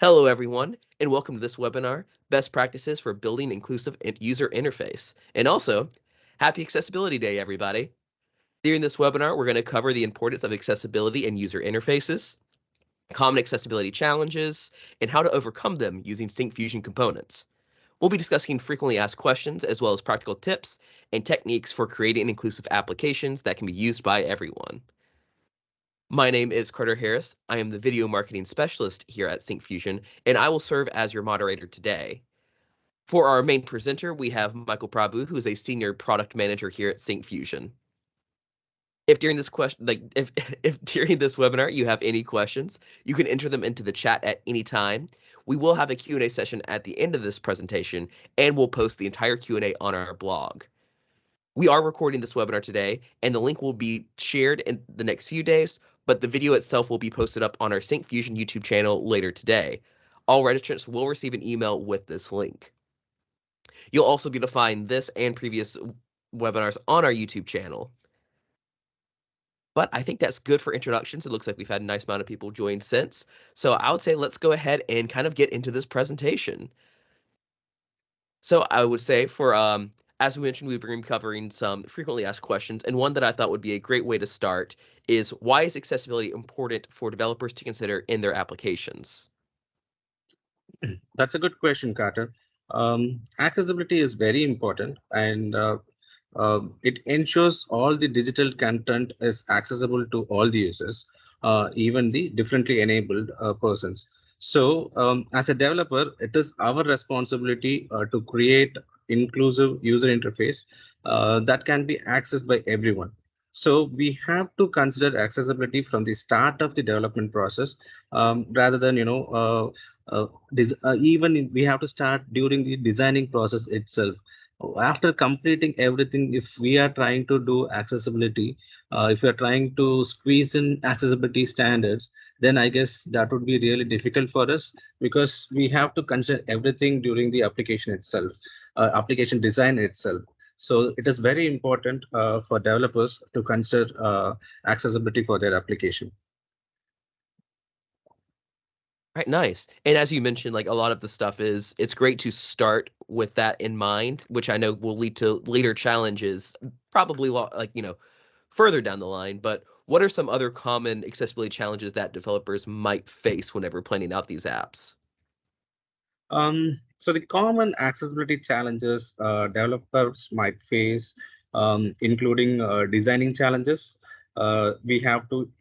Hello, everyone, and welcome to this webinar, Best Practices for Building Inclusive User Interface. And also, Happy Accessibility Day, everybody. During this webinar, we're going to cover the importance of accessibility and user interfaces, common accessibility challenges, and how to overcome them using Syncfusion components. We'll be discussing frequently asked questions, as well as practical tips and techniques for creating inclusive applications that can be used by everyone. My name is Carter Harris. I am the video marketing specialist here at Syncfusion, and I will serve as your moderator today. For our main presenter, we have Michael Prabhu, who is a senior product manager here at Syncfusion. If during this if during this webinar you have any questions, you can enter them into the chat at any time. We will have a Q&A session at the end of this presentation, and we'll post the entire Q&A on our blog. We are recording this webinar today, and the link will be shared in the next few days, but the video itself will be posted up on our Syncfusion YouTube channel later today. All registrants will receive an email with this link. You'll also be able to find this and previous webinars on our YouTube channel. But I think that's good for introductions. It looks like we've had a nice amount of people join since. So I would say let's go ahead and kind of get into this presentation. So I would say as we mentioned, we've been covering some frequently asked questions, and one that I thought would be a great way to start is why is accessibility important for developers to consider in their applications? That's a good question, Carter. Accessibility is very important, and it ensures all the digital content is accessible to all the users, even the differently enabled persons. So, as a developer, it is our responsibility to create inclusive user interface that can be accessed by everyone. So we have to consider accessibility from the start of the development process, rather than even we have to start during the designing process itself. After completing everything, if we are trying to do accessibility, if we are trying to squeeze in accessibility standards, then I guess that would be really difficult for us, because we have to consider everything during the application itself, application design itself. So it is very important for developers to consider accessibility for their application. Right, nice. And as you mentioned, like a lot of the stuff it's great to start with that in mind, which I know will lead to later challenges, probably further down the line. But what are some other common accessibility challenges that developers might face whenever planning out these apps? So the common accessibility challenges developers might face, including designing challenges. We have to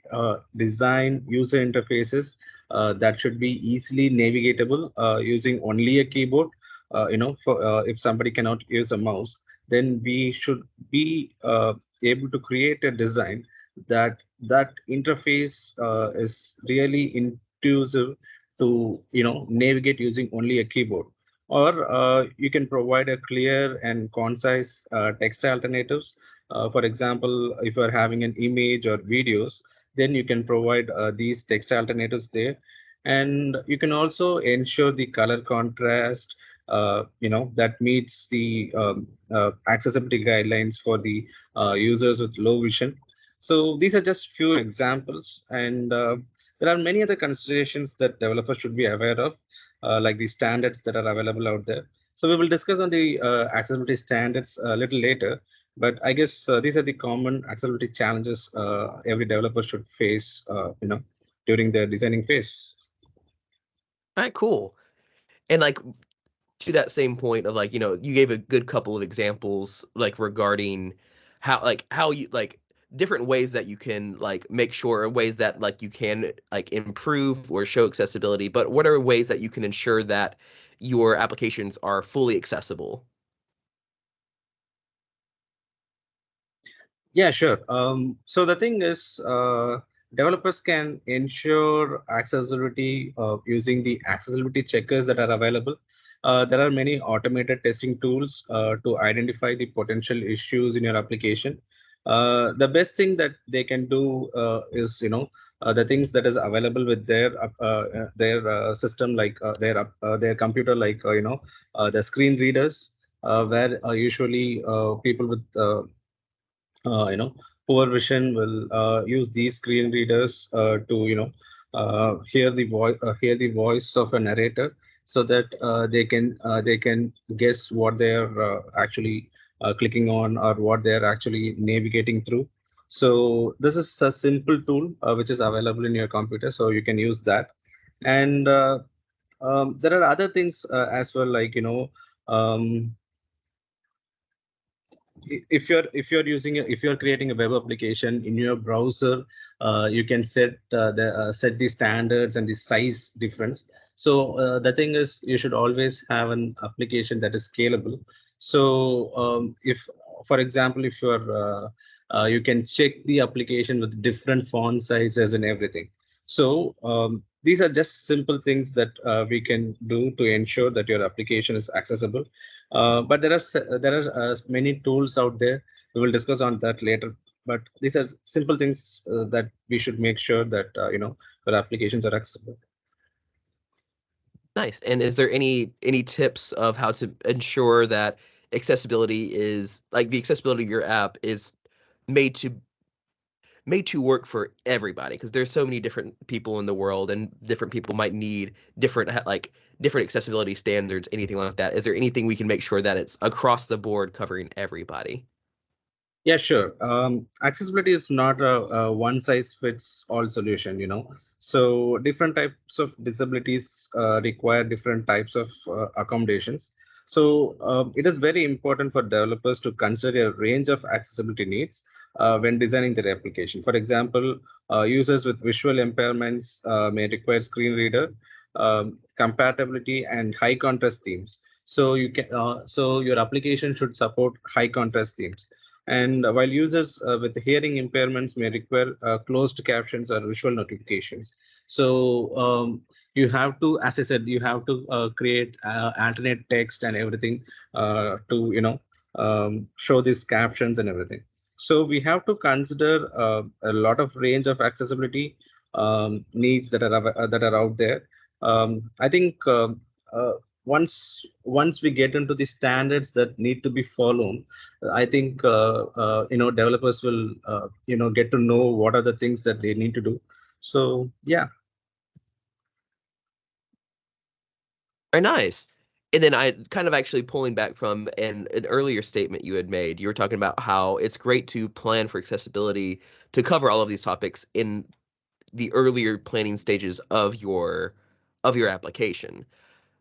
design user interfaces that should be easily navigatable using only a keyboard. If somebody cannot use a mouse, then we should be able to create a design that interface is really intuitive to navigate using only a keyboard. Or you can provide a clear and concise text alternatives. For example, if you're having an image or videos, then you can provide these text alternatives there. And you can also ensure the color contrast that meets the accessibility guidelines for the users with low vision. So these are just few examples, and there are many other considerations that developers should be aware of, like the standards that are available out there. So we will discuss on the accessibility standards a little later, but I guess these are the common accessibility challenges every developer should face, during their designing phase. All right, cool. And to that same point of you gave a good couple of examples regarding how you different ways that you can make sure, or ways that you can improve or show accessibility, but what are ways that you can ensure that your applications are fully accessible? Yeah, sure. So the thing is, developers can ensure accessibility using the accessibility checkers that are available. There are many automated testing tools to identify the potential issues in your application. The best thing that they can do is, the things that is available with their system, like their computer, like the screen readers, where usually people with uh, you know poor vision will use these screen readers to hear the voice of a narrator, so that they can guess what they're actually clicking on, or what they're actually navigating through. So this is a simple tool which is available in your computer, so you can use that. And there are other things as well, like um, if you're creating a web application in your browser, you can set the standards and the size difference. So the thing is, you should always have an application that is scalable. So if for example, if you can check the application with different font sizes and everything. So these are just simple things that we can do to ensure that your application is accessible. But there are many tools out there. We will discuss on that later. But these are simple things that we should make sure that our applications are accessible. Nice. And is there any tips of how to ensure that accessibility is like the accessibility of your app is made to made to work for everybody? Because there's so many different people in the world, and different people might need different accessibility standards, anything like that. Is there anything we can make sure that it's across the board covering everybody? Yeah, sure. Accessibility is not a one size fits all solution, So different types of disabilities require different types of accommodations. So it is very important for developers to consider a range of accessibility needs when designing their application. For example, users with visual impairments may require screen reader compatibility and high contrast themes. So your application should support high contrast themes. And while users with hearing impairments may require closed captions or visual notifications. So you have to, as I said, you have to create alternate text and everything to show these captions and everything. So we have to consider a lot of range of accessibility needs that are out there. I think uh, once we get into the standards that need to be followed, I think developers will get to know what are the things that they need to do. So yeah. Very nice. And then I kind of actually pulling back from an earlier statement you had made. You were talking about how it's great to plan for accessibility to cover all of these topics in the earlier planning stages of your application.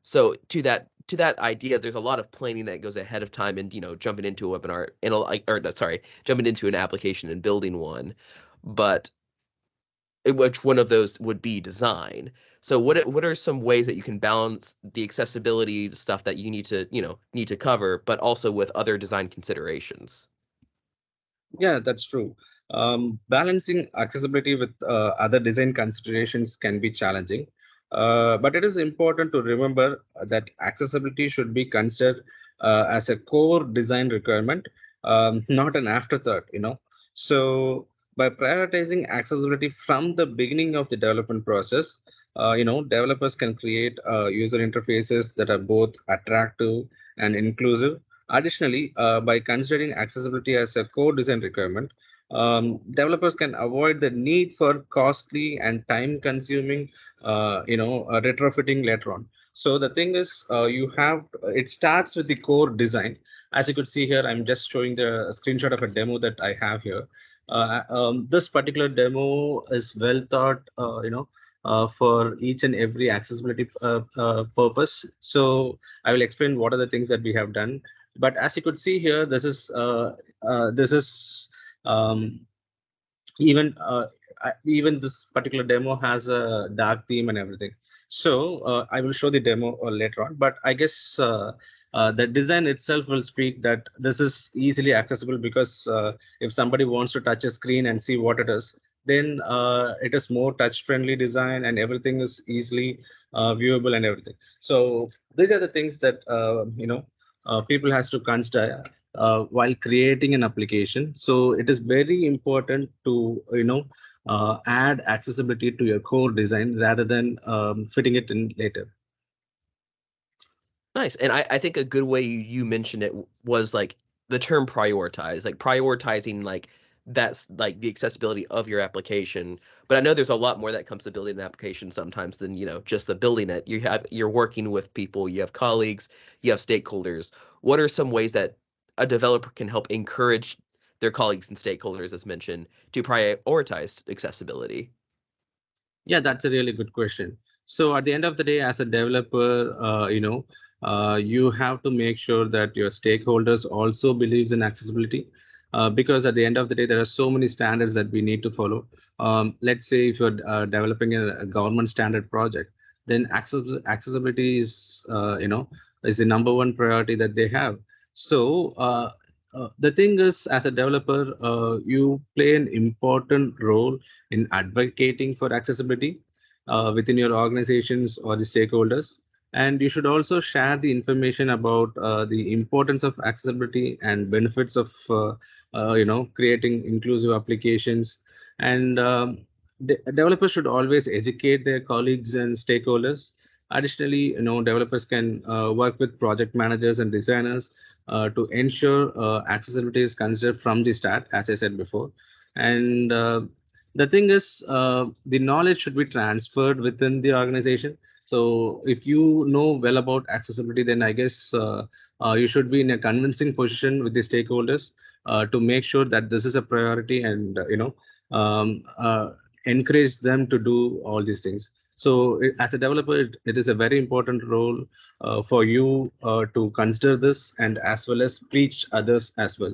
So to that idea, there's a lot of planning that goes ahead of time, and jumping into a webinar and like or no, sorry, jumping into an application and building one. But which one of those would be design? So what are some ways that you can balance the accessibility stuff that you need to cover, but also with other design considerations? Yeah, that's true. Balancing accessibility with other design considerations can be challenging, but it is important to remember that accessibility should be considered as a core design requirement, not an afterthought. So by prioritizing accessibility from the beginning of the development process, developers can create user interfaces that are both attractive and inclusive. Additionally, by considering accessibility as a core design requirement, developers can avoid the need for costly and time-consuming, retrofitting later on. So the thing is, it starts with the core design. As you could see here, I'm just showing the screenshot of a demo that I have here. This particular demo is well thought, for each and every accessibility purpose. So I will explain what are the things that we have done. But as you could see here, this is um, even even this particular demo has a dark theme and everything. So I will show the demo later on, but I guess the design itself will speak that this is easily accessible, because if somebody wants to touch a screen and see what it is, then it is more touch friendly design, and everything is easily viewable and everything. So these are the things that people has to consider while creating an application. So it is very important to add accessibility to your core design rather than fitting it in later. Nice. And I think a good way you mentioned it was like the term prioritize, like prioritizing like that's like the accessibility of your application. But I know there's a lot more that comes to building an application sometimes than, just the building it. You're working with people, you have colleagues, you have stakeholders. What are some ways that a developer can help encourage their colleagues and stakeholders, as mentioned, to prioritize accessibility? Yeah, that's a really good question. So at the end of the day, as a developer, you have to make sure that your stakeholders also believes in accessibility, because at the end of the day, there are so many standards that we need to follow. Let's say if you're developing a government standard project, then accessibility is the number one priority that they have. So the thing is, as a developer, you play an important role in advocating for accessibility within your organizations or the stakeholders. And you should also share the information about the importance of accessibility and benefits of creating inclusive applications. And developers should always educate their colleagues and stakeholders. Additionally, developers can work with project managers and designers to ensure accessibility is considered from the start, as I said before. And the thing is, the knowledge should be transferred within the organization. So if you know well about accessibility, then I guess you should be in a convincing position with the stakeholders to make sure that this is a priority, and um, uh, encourage them to do all these things. So as a developer, it is a very important role for you to consider this, and as well as preach others as well.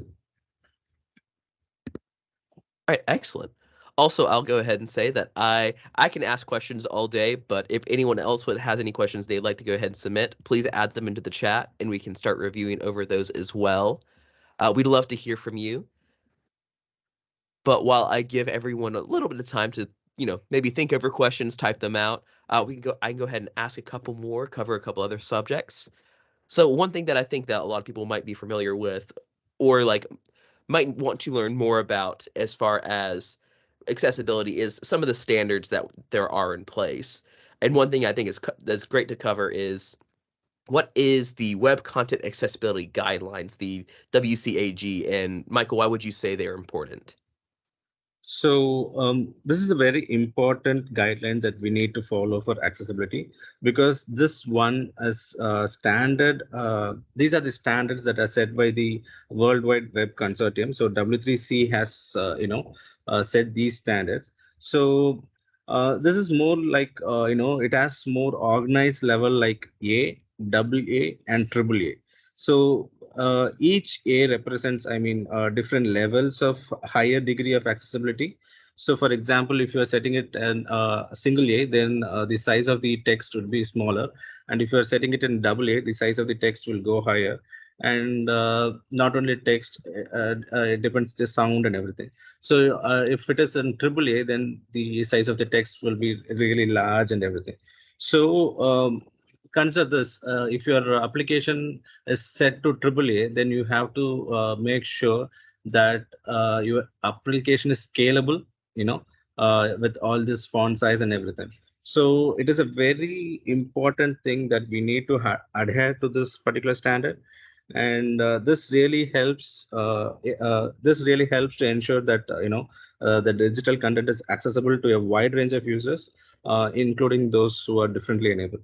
All right, excellent. Also, I'll go ahead and say that I can ask questions all day, but if anyone else has any questions they'd like to go ahead and submit, please add them into the chat and we can start reviewing over those as well. We'd love to hear from you. But while I give everyone a little bit of time to, maybe think over questions, type them out, I can go ahead and ask a couple more, cover a couple other subjects. So one thing that I think that a lot of people might be familiar with, or like might want to learn more about as far as accessibility, is some of the standards that there are in place. And one thing I think that's great to cover is what is the Web Content Accessibility Guidelines, the WCAG, and Michael, why would you say they're important? So this is a very important guideline that we need to follow for accessibility, because this one is standard. These are the standards that are set by the World Wide Web Consortium. So W3C has set these standards. So this is more like it has more organized level like A, double A, and triple A. So each A represents, different levels of higher degree of accessibility. So, for example, if you are setting it in a single A, then the size of the text would be smaller, and if you are setting it in double A, the size of the text will go higher. And not only text, it depends the sound and everything. So, if it is in triple A, then the size of the text will be really large and everything. So, consider this: if your application is set to AAA, then you have to make sure that your application is scalable, with all this font size and everything. So it is a very important thing that we need to adhere to this particular standard. And this really helps to ensure that the digital content is accessible to a wide range of users, including those who are differently enabled.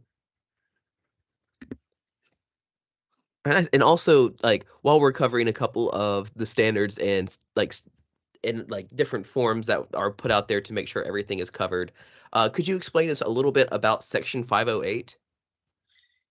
And also, like, while we're covering a couple of the standards and in like different forms that are put out there to make sure everything is covered, could you explain us a little bit about Section 508?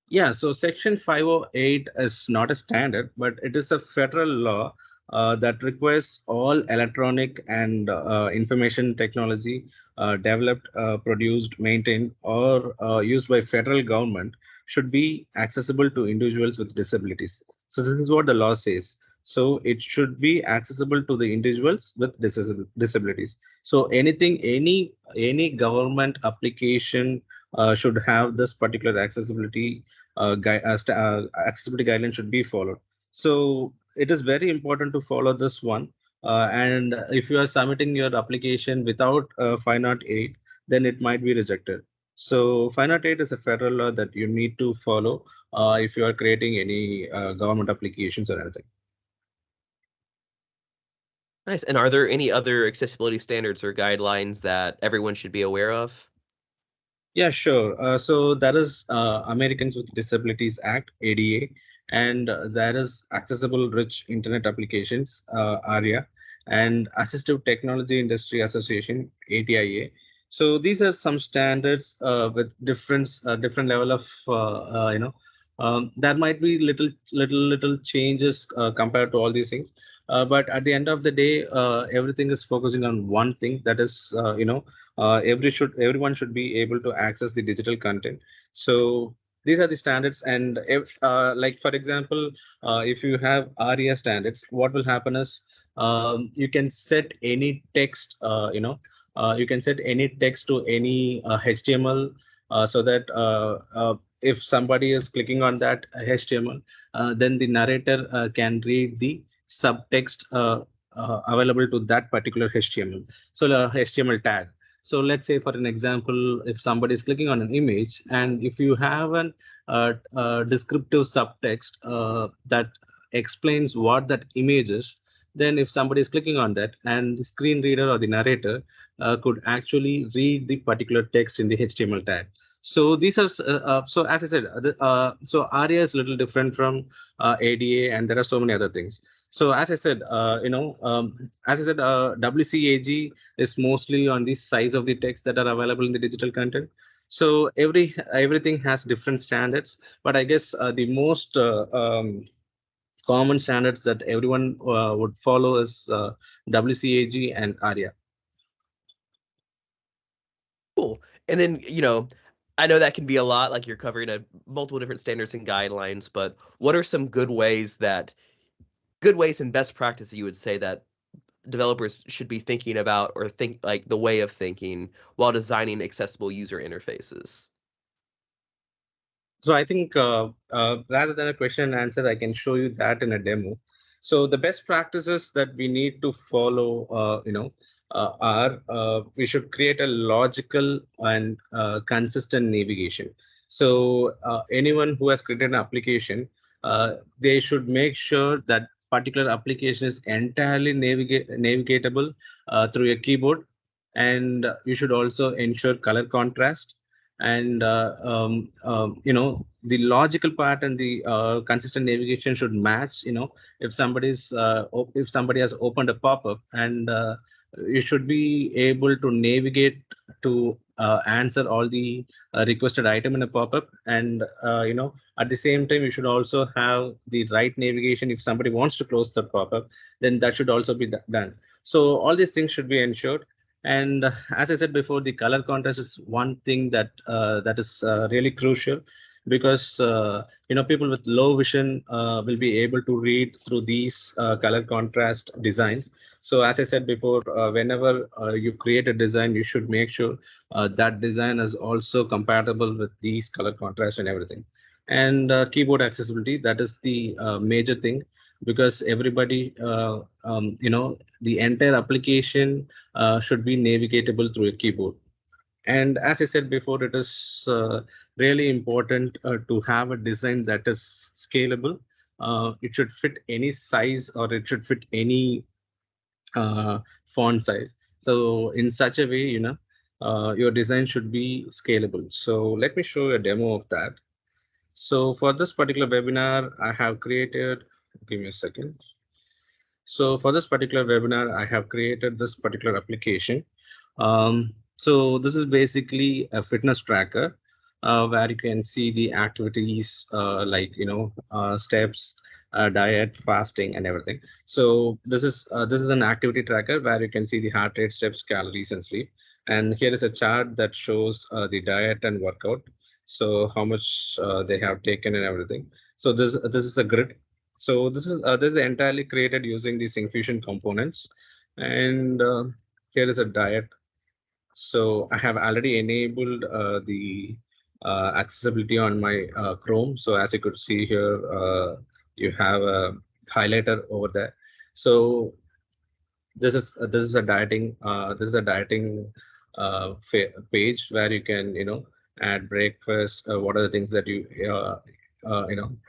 Yeah, so Section 508 is not a standard, but it is a federal law that requires all electronic and information technology developed, produced, maintained, or used by federal government should be accessible to individuals with disabilities. So this is what the law says. So it should be accessible to the individuals with disabilities. So any government application should have this particular accessibility guidelines should be followed. So it is very important to follow this one. And if you are submitting your application without 508, then it might be rejected. So 508 is a federal law that you need to follow if you are creating any government applications or anything. Nice. And are there any other accessibility standards or guidelines that everyone should be aware of? Yeah, sure. So that is Americans with Disabilities Act, ADA, and there is Accessible Rich Internet Applications, ARIA, and Assistive Technology Industry Association, ATIA. So these are some standards with different level of there might be little changes compared to all these things, but at the end of the day, everything is focusing on one thing, that is everyone should be able to access the digital content. So these are the standards, and if like for example, if you have ARIA standards, what will happen is you can set any text, you can set any text to any HTML, so that if somebody is clicking on that HTML, then the narrator can read the subtext available to that particular HTML. So the HTML tag. So let's say, for an example, if somebody is clicking on an image, and if you have an descriptive subtext that explains what that image is, then if somebody is clicking on that, and the screen reader or the narrator could actually read the particular text in the HTML tag. So these are so as I said, so ARIA is a little different from ADA, and there are so many other things. So as I said, WCAG is mostly on the size of the text that are available in the digital content. So everything has different standards, but I guess the most common standards that everyone would follow is WCAG and ARIA. Cool. And then, I know that can be a lot, like you're covering multiple different standards and guidelines, but what are some good ways and best practices you would say that developers should be thinking about or think like the way of thinking while designing accessible user interfaces? So I think rather than a question and answer, I can show you that in a demo. So the best practices that we need to follow, are we should create a logical and consistent navigation. So anyone who has created an application, they should make sure that particular application is entirely navigatable through a keyboard, and you should also ensure color contrast, and the logical part and the consistent navigation should match. If if somebody has opened a pop-up, and you should be able to navigate to answer all the requested item in a pop-up, and at the same time you should also have the right navigation. If somebody wants to close the pop-up, then that should also be done. So all these things should be ensured. And as I said before, the color contrast is one thing that is really crucial, because people with low vision will be able to read through these color contrast designs. So as I said before, whenever you create a design, you should make sure that design is also compatible with these color contrast and everything. And keyboard accessibility, that is the major thing, because everybody, the entire application should be navigatable through a keyboard. And as I said before, it is really important to have a design that is scalable. It should fit any size, or it should fit any font size. So in such a way, your design should be scalable. So let me show you a demo of that. So for this particular webinar, I have created, give me a second. So for this particular webinar, I have created this particular application. So this is basically a fitness tracker where you can see the activities like steps, diet, fasting, and everything. So this is an activity tracker where you can see the heart rate, steps, calories, and sleep. And here is a chart that shows the diet and workout. So how much they have taken and everything. So this is a grid. So this is entirely created using the Syncfusion components, and here is a diet. So I have already enabled the accessibility on my Chrome. So as you could see here, you have a highlighter over there. So this is a dieting page where you can add breakfast. What are the things that you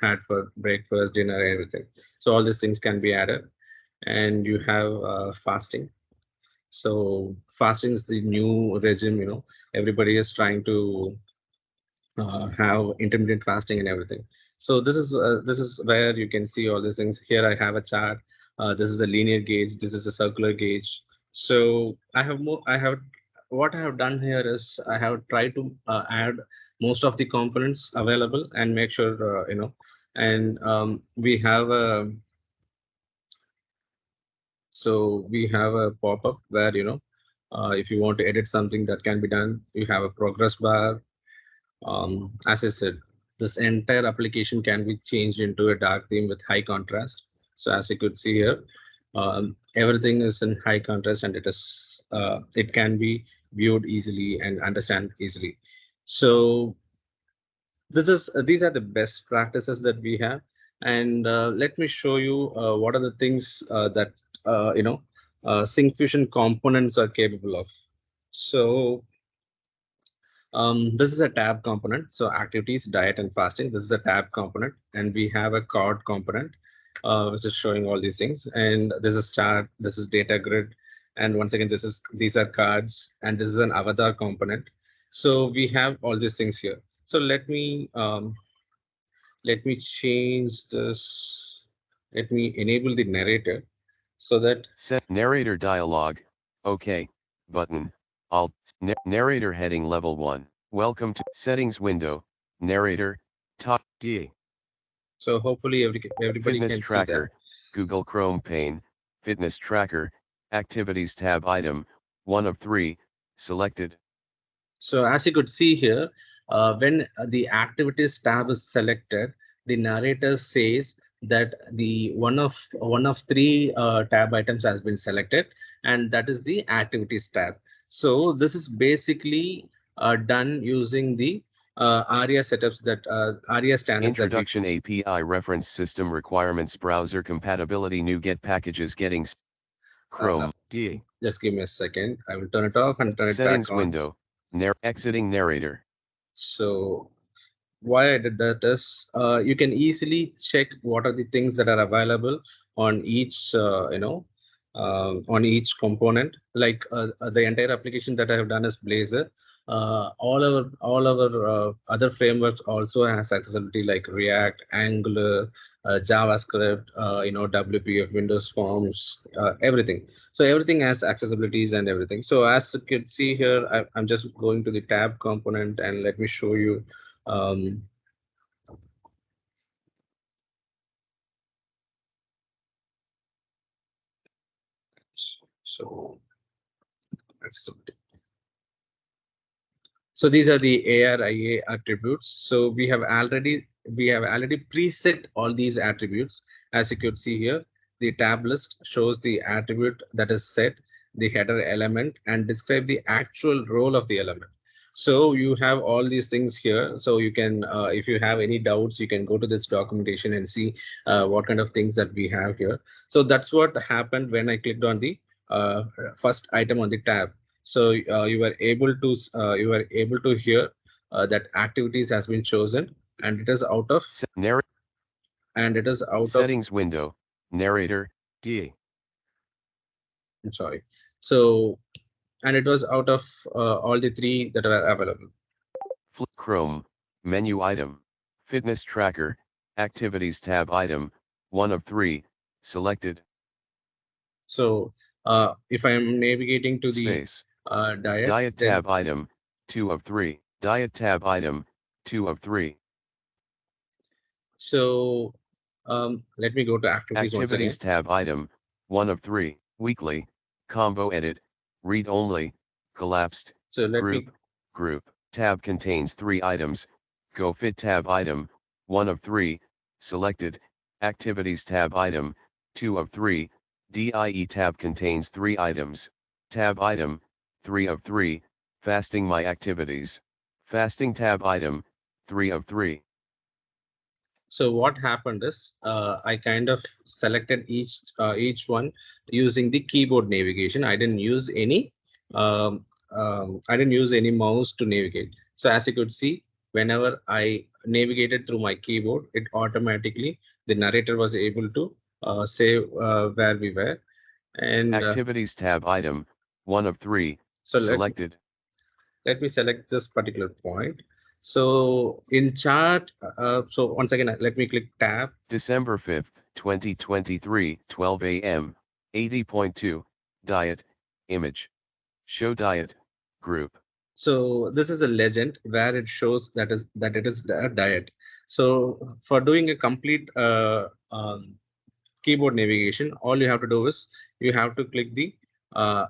had for breakfast, dinner, everything. So all these things can be added. and you have fasting. So fasting is the new regime. Everybody is trying to have intermittent fasting and everything. So this is where you can see all these things. Here I have a chart. This is a linear gauge. This is a circular gauge. So I have more. I have what I have done here is I have tried to add most of the components available and make sure And we have a we have a pop-up where if you want to edit something that can be done. You have a progress bar. As I said, this entire application can be changed into a dark theme with high contrast. So as you could see here, everything is in high contrast, and it can be viewed easily and understand easily. So these are the best practices that we have, and let me show you what are the things that Syncfusion components are capable of. So this is a tab component. So activities, diet, and fasting. This is a tab component, and we have a card component, which is showing all these things. And this is chart. This is data grid, and once again, these are cards, and this is an avatar component. So we have all these things here. So let me change this. Let me enable the narrator so that Set narrator dialog. OK. Button. Alt. Narrator heading level 1. Welcome to settings window. Narrator. Top D. hopefully everybody Fitness can see that. tracker. Google Chrome pane. Fitness tracker. Activities tab item. 1 of 3. Selected. So as you could see here, when the activities tab is selected, the narrator says that the one of three tab items has been selected, and that is the activities tab. So this is basically done using the ARIA setups that ARIA standards that we. Introduction API reference system requirements browser compatibility new get packages getting Uh, Chrome D. just give me a second. I will turn it off and turn it back Settings on. window. Exiting narrator. So why I did that is you can easily check what are the things that are available on each on each component. Like the entire application that I have done is Blazor. All our other frameworks also has accessibility like React, Angular, JavaScript, WPF, Windows Forms, everything. So everything has accessibilities and everything. So as you can see here, I'm just going to the tab component, and let me show you. um, so accessibility. So these are the ARIA attributes. So we have already preset all these attributes. As you could see here, the tab list shows the attribute that is set, the header element, and describe the actual role of the element. So you have all these things here. So you can, if you have any doubts, you can go to this documentation and see what kind of things that we have here. So that's what happened when I clicked on the uh, first item on the tab. So you were able to hear that activities has been chosen, and it is out of Narrator. and it is out of Settings window. Narrator. D. I'm sorry. So and it was out of all the three that are available. Flip Chrome. Menu item. Fitness tracker. Activities tab item. 1 of 3. Selected. So if I am navigating to the Space. diet, Diet then tab item. 2 of 3. Diet tab item. 2 of 3. so let me go to activities once again. Activities tab item. 1 of 3. Weekly. Combo edit. Read only. Collapsed. So let me Group. Group. Tab contains 3 items. Go fit tab item. 1 of 3. Selected. Activities tab item. 2 of 3. DIE tab contains 3 items. Tab item. 3 of 3. Fasting my activities. Fasting tab item. 3 of 3. So what happened is I kind of selected each one using the keyboard navigation. I didn't use any mouse to navigate. So as you could see, whenever I navigated through my keyboard, it automatically the narrator was able to say where we were. And Activities tab item, 1 of 3, so selected. let me select this particular point. So in chart, so once again, let me click tab. December 5th, 2023, 12 a.m., 80.2, diet, image. Show diet, group. So this is a legend where it shows that it is a diet. So for doing a complete keyboard navigation, all you have to do is you have to click the uh,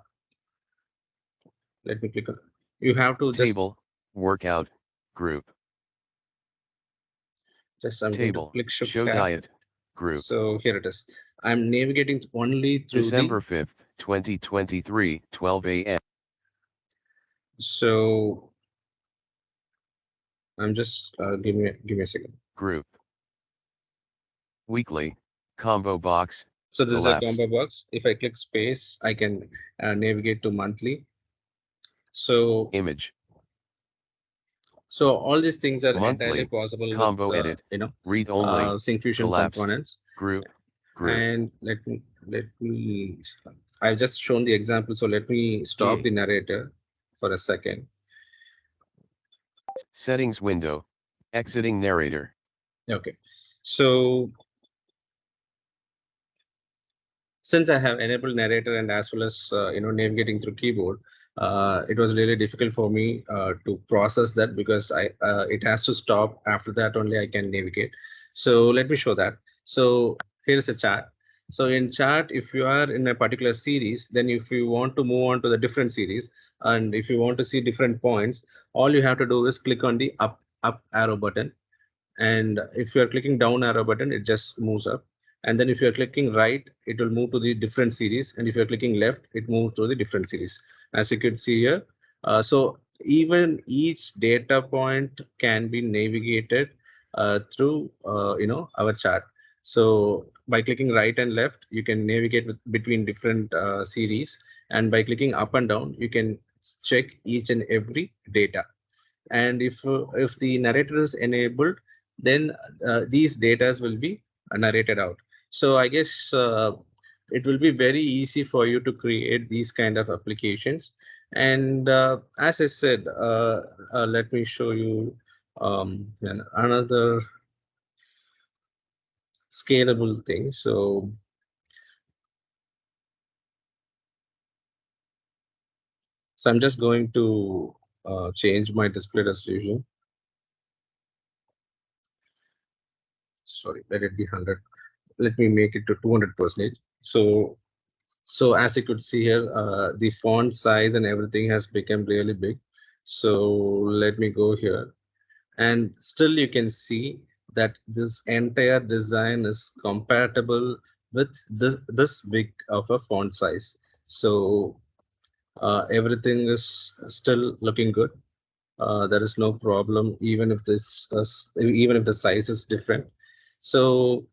let me click on, you have to Table, workout, group. just I'm going to Table, click shift show tab. diet, group. So here it is. I'm navigating only through the, December 5th, 2023, 12 a.m. so I'm just give me a second. Group. Weekly, combo box, So this is a combo elapsed. box. If I click space, I can navigate to monthly. So Image. so all these things are entirely Monthly, possible with combo edit, read only, Syncfusion collapsed, components. group, group. And let me I've just shown the example. So let me stop Key. the narrator for a second. Settings window, exiting narrator. Okay. So since I have enabled narrator and as well as navigating through keyboard, it was really difficult for me to process that because it has to stop. After that only I can navigate. So let me show that. So here is a chart. So in chart, if you are in a particular series, then if you want to move on to the different series, and if you want to see different points, all you have to do is click on the up arrow button, and if you are clicking down arrow button, it just moves up. And then if you are clicking right, it will move to the different series, and if you're clicking left, it moves to the different series, as you could see here. So even each data point can be navigated through our chart. So by clicking right and left, you can navigate between different series, and by clicking up and down, you can check each and every data. And if the narrator is enabled, then these datas will be narrated out. So I guess it will be very easy for you to create these kind of applications. And as I said, let me show you another scalable thing. So I'm just going to change my display resolution. Sorry, let it be 100. Let me make it to 200%. So as you could see here, the font size and everything has become really big. So let me go here, and still you can see that this entire design is compatible with this big of a font size. So everything is still looking good. There is no problem, even if even if the size is different. So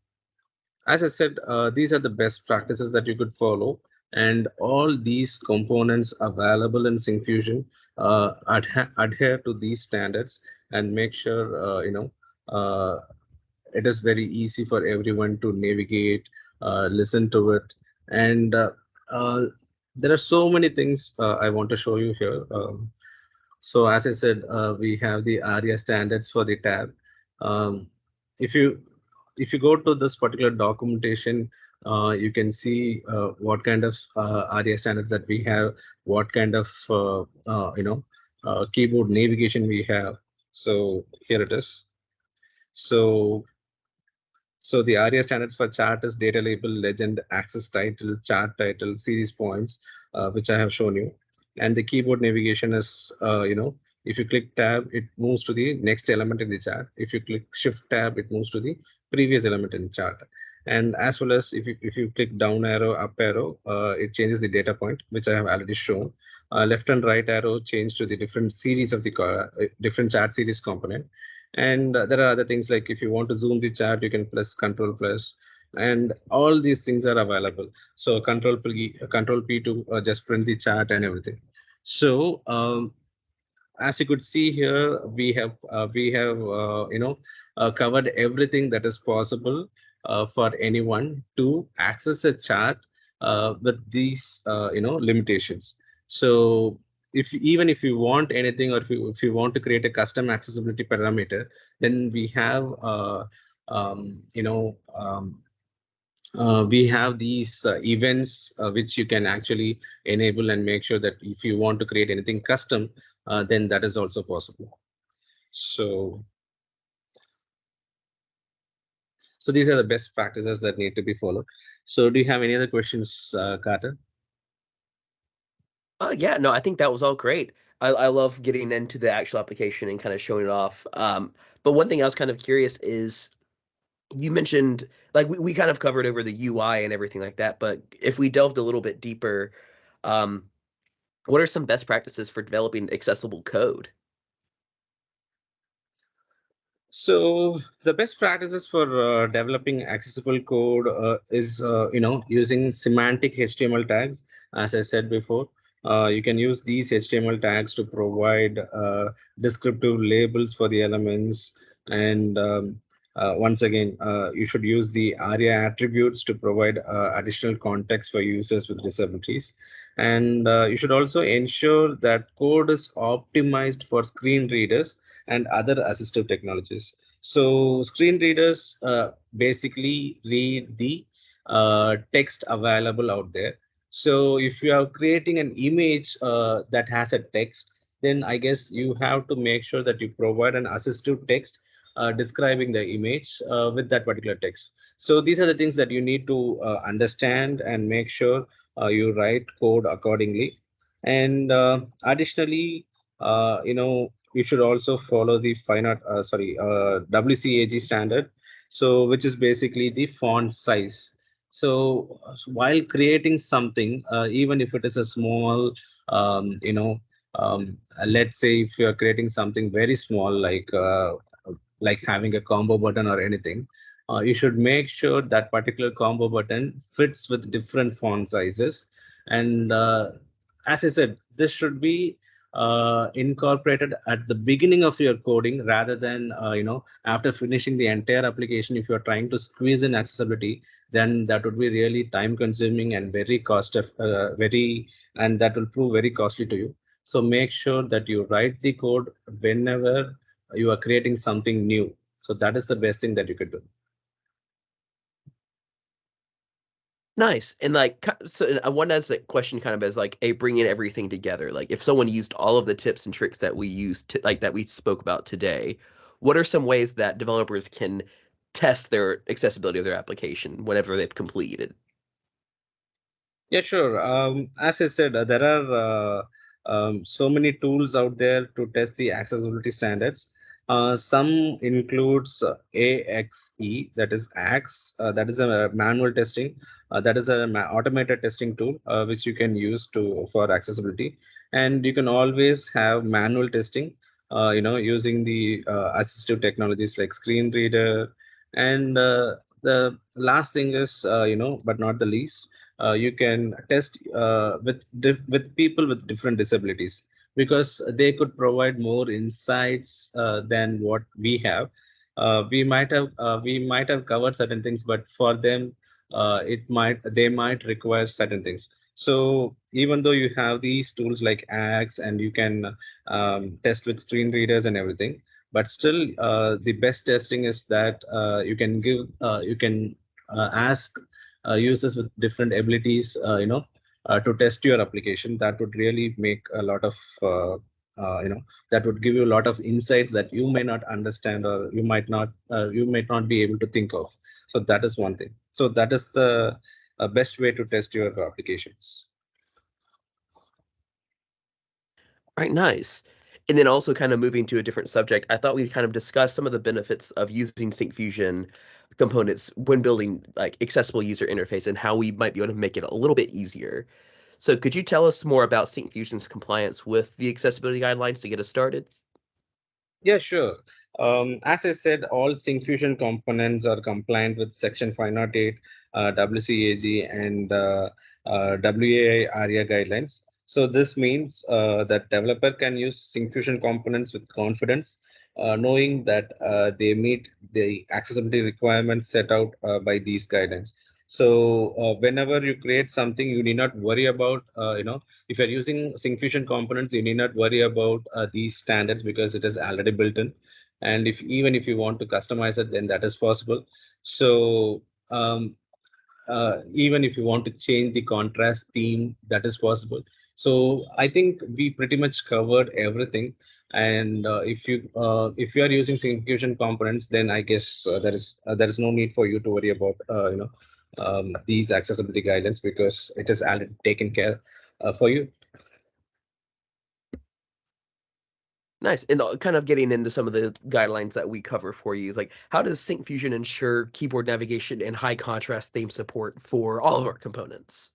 as I said, these are the best practices that you could follow, and all these components available in Syncfusion adhere to these standards and make sure it is very easy for everyone to navigate, listen to it, and uh, there are so many things I want to show you here. So as I said, we have the ARIA standards for the tab. Um, if you go to this particular documentation, you can see what kind of ARIA standards that we have, what kind of keyboard navigation we have. So here it is. So the ARIA standards for chart is data label, legend, access title, chart title, series points, which I have shown you. And the keyboard navigation is, if you click tab, it moves to the next element in the chart. If you click shift tab, it moves to the previous element in the chart. And as well as if you click down arrow, up arrow, it changes the data point, which I have already shown. Left and right arrow change to the different series of the different chart series component. And there are other things like if you want to zoom the chart, you can press control plus, and all these things are available. So control P to just print the chart and everything. So as you could see here, we have covered everything that is possible for anyone to access a chart with these limitations. So if even if you want anything, or if you want to create a custom accessibility parameter, then we have um, you know um, we have these events which you can actually enable and make sure that if you want to create anything custom, then that is also possible. So, so these are the best practices that need to be followed. So, do you have any other questions, Carter? Yeah, no, I think that was all great. I love getting into the actual application and kind of showing it off. But one thing I was kind of curious is you mentioned like we kind of covered over the UI and everything like that, but if we delved a little bit deeper, um, what are some best practices for developing accessible code? So the best practices for developing accessible code is using semantic HTML tags. As I said before, you can use these HTML tags to provide descriptive labels for the elements. And once again, you should use the ARIA attributes to provide additional context for users with disabilities. And you should also ensure that code is optimized for screen readers and other assistive technologies. So screen readers basically read the text available out there. So if you are creating an image that has a text, then I guess you have to make sure that you provide an assistive text describing the image with that particular text. So these are the things that you need to understand and make sure you write code accordingly. And additionally, you should also follow the WCAG standard, so which is basically the font size. So while creating something, even if it is a small, let's say if you are creating something very small, like having a combo button or anything, you should make sure that particular combo button fits with different font sizes. And as I said, this should be incorporated at the beginning of your coding rather than after finishing the entire application. If you're trying to squeeze in accessibility, then that would be really time consuming and very very, and that will prove very costly to you. So make sure that you write the code whenever you are creating something new. So that is the best thing that you could do. Nice. And like, so I want to ask that question kind of as like a bringing everything together. Like, if someone used all of the tips and tricks that we used to, like that we spoke about today, what are some ways that developers can test their accessibility of their application whenever they've completed? Yeah, sure. As I said, there are so many tools out there to test the accessibility standards. Some includes AXE, that is AX, that is a manual testing, that is a automated testing tool which you can use to for accessibility. And you can always have manual testing, using the assistive technologies like screen reader. And the last thing is, but not the least, you can test with people with different disabilities, because they could provide more insights than what we have. We might have covered certain things, but for them, they might require certain things. So even though you have these tools like ax and you can test with screen readers and everything, but still the best testing is that you can ask users with different abilities, to test your application. That would really make a lot of, that would give you a lot of insights that you may not understand, or you might not be able to think of. So that is one thing. So that is the best way to test your applications. Right, nice. And then also kind of moving to a different subject, I thought we'd kind of discuss some of the benefits of using Syncfusion components when building like accessible user interface and how we might be able to make it a little bit easier. So could you tell us more about Syncfusion's compliance with the accessibility guidelines to get us started? Yeah, sure. As I said, all Syncfusion components are compliant with Section 508, WCAG, and WAI-ARIA guidelines. So this means that developer can use Syncfusion components with confidence, knowing that they meet the accessibility requirements set out by these guidelines. So whenever you create something, you need not worry about, if you're using Syncfusion components, you need not worry about these standards because it is already built in. And if even if you want to customize it, then that is possible. So even if you want to change the contrast theme, that is possible. So I think we pretty much covered everything. And if you are using Syncfusion components, then I guess there is no need for you to worry about these accessibility guidelines because it is already taken care for you. Nice. And kind of getting into some of the guidelines that we cover for you is like, how does Syncfusion ensure keyboard navigation and high contrast theme support for all of our components?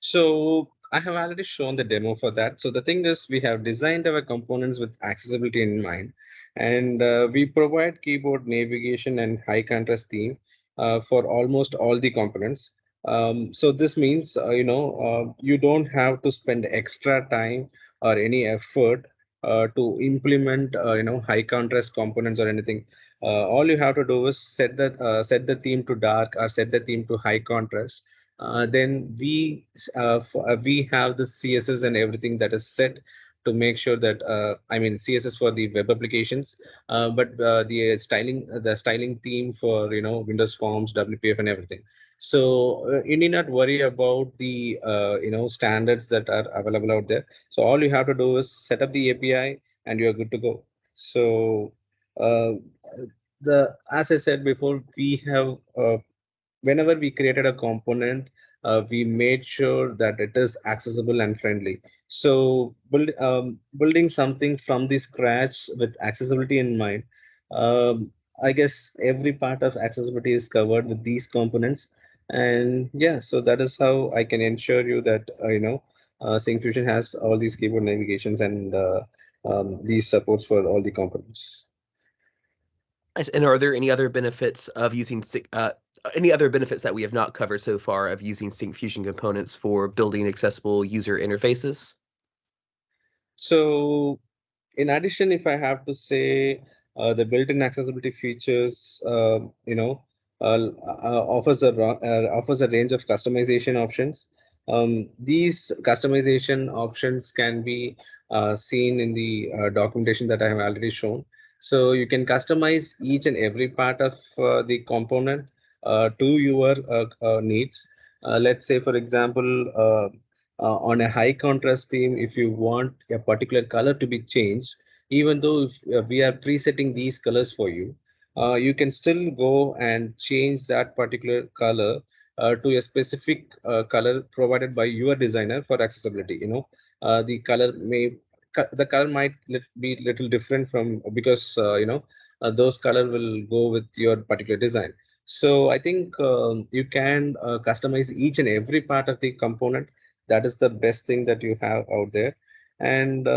So I have already shown the demo for that. So the thing is, we have designed our components with accessibility in mind, and we provide keyboard navigation and high contrast theme for almost all the components. So this means, you don't have to spend extra time or any effort to implement, high contrast components or anything. All you have to do is set the theme to dark or set the theme to high contrast. Then we have the CSS and everything that is set to make sure that I mean CSS for the web applications, but the styling theme for Windows Forms, WPF, and everything. So you need not worry about the standards that are available out there. So all you have to do is set up the API and you are good to go. So uh, the as I said before, we have whenever we created a component, we made sure that it is accessible and friendly. So building something from the scratch with accessibility in mind, um, I guess every part of accessibility is covered with these components. And yeah, so that is how I can ensure you that Syncfusion has all these keyboard navigations and these supports for all the components. Nice. And are there any other benefits of using any other benefits that we have not covered so far of using Syncfusion components for building accessible user interfaces? So in addition, if I have to say, the built-in accessibility features, offers a range of customization options. These customization options can be seen in the documentation that I have already shown. So you can customize each and every part of the component to your needs. Let's say, for example, on a high contrast theme, if you want a particular color to be changed, even though if, we are presetting these colors for you, you can still go and change that particular color to a specific color provided by your designer for accessibility. The the color might be little different from because those color will go with your particular design. So I think you can customize each and every part of the component. That is the best thing that you have out there. And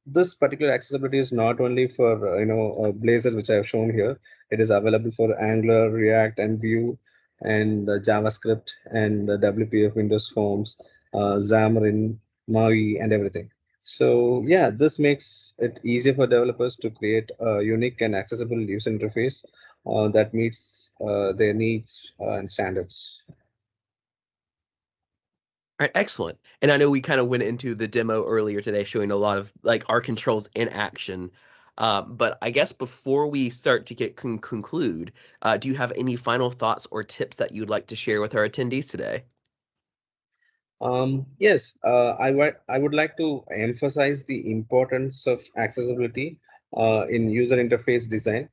this particular accessibility is not only for Blazor, which I have shown here. It is available for Angular, React, and Vue, and JavaScript, and WPF, Windows Forms, Xamarin, MAUI, and everything. So yeah, this makes it easier for developers to create a unique and accessible user interface that meets their needs and standards. All right, excellent. And I know we kind of went into the demo earlier today, showing a lot of like our controls in action. But I guess before we start to conclude, do you have any final thoughts or tips that you'd like to share with our attendees today? Yes, I would like to emphasize the importance of accessibility in user interface design.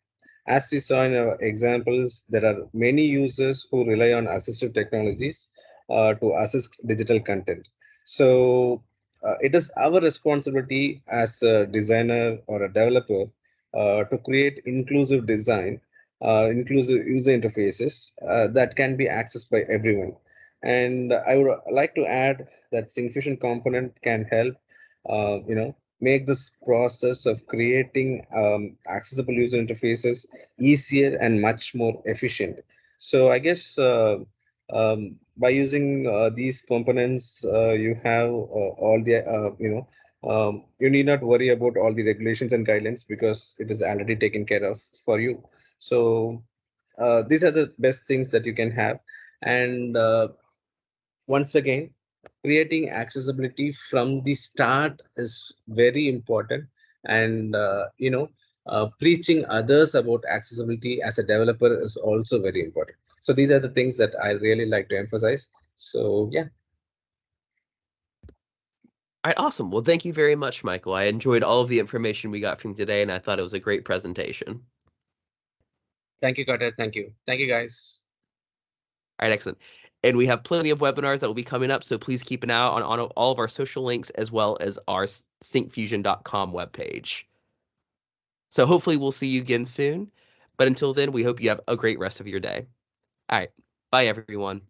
As we saw in our examples, there are many users who rely on assistive technologies to assist digital content. So it is our responsibility as a designer or a developer to create inclusive design, inclusive user interfaces that can be accessed by everyone. And I would like to add that Syncfusion component can help, make this process of creating accessible user interfaces easier and much more efficient. So I guess by using these components, you have all the You need not worry about all the regulations and guidelines because it is already taken care of for you. So these are the best things that you can have. And once again, creating accessibility from the start is very important. And preaching others about accessibility as a developer is also very important. So these are the things that I really like to emphasize. So yeah. All right, awesome. Well, thank you very much, Michael. I enjoyed all of the information we got from today, and I thought it was a great presentation. Thank you, Carter. Thank you, guys. All right, excellent. And we have plenty of webinars that will be coming up, so please keep an eye out on all of our social links as well as our syncfusion.com webpage. So hopefully we'll see you again soon. But until then, we hope you have a great rest of your day. All right. Bye, everyone.